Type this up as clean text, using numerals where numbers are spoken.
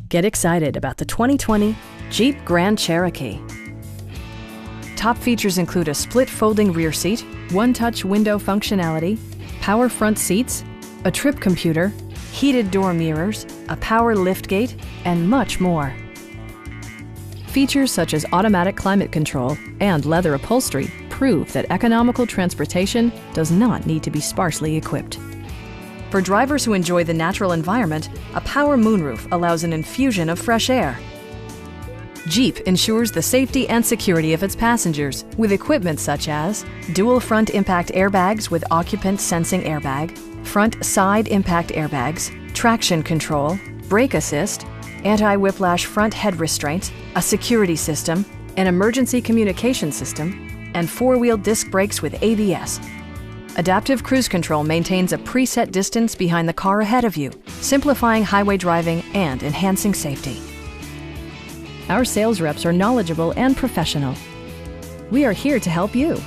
Get excited about the 2020 Jeep Grand Cherokee. Top features include a split folding rear seat, one-touch window functionality, power front seats, a trip computer, heated door mirrors, a power liftgate, and much more. Features such as automatic climate control and leather upholstery prove that economical transportation does not need to be sparsely equipped. For drivers who enjoy the natural environment, a power moonroof allows an infusion of fresh air. Jeep ensures the safety and security of its passengers with equipment such as dual front impact airbags with occupant sensing airbag, front side impact airbags, traction control, brake assist, anti-whiplash front head restraints, a security system, an emergency communication system, and four-wheel disc brakes with ABS. Adaptive Cruise Control maintains a preset distance behind the car ahead of you, simplifying highway driving and enhancing safety. Our sales reps are knowledgeable and professional. We are here to help you.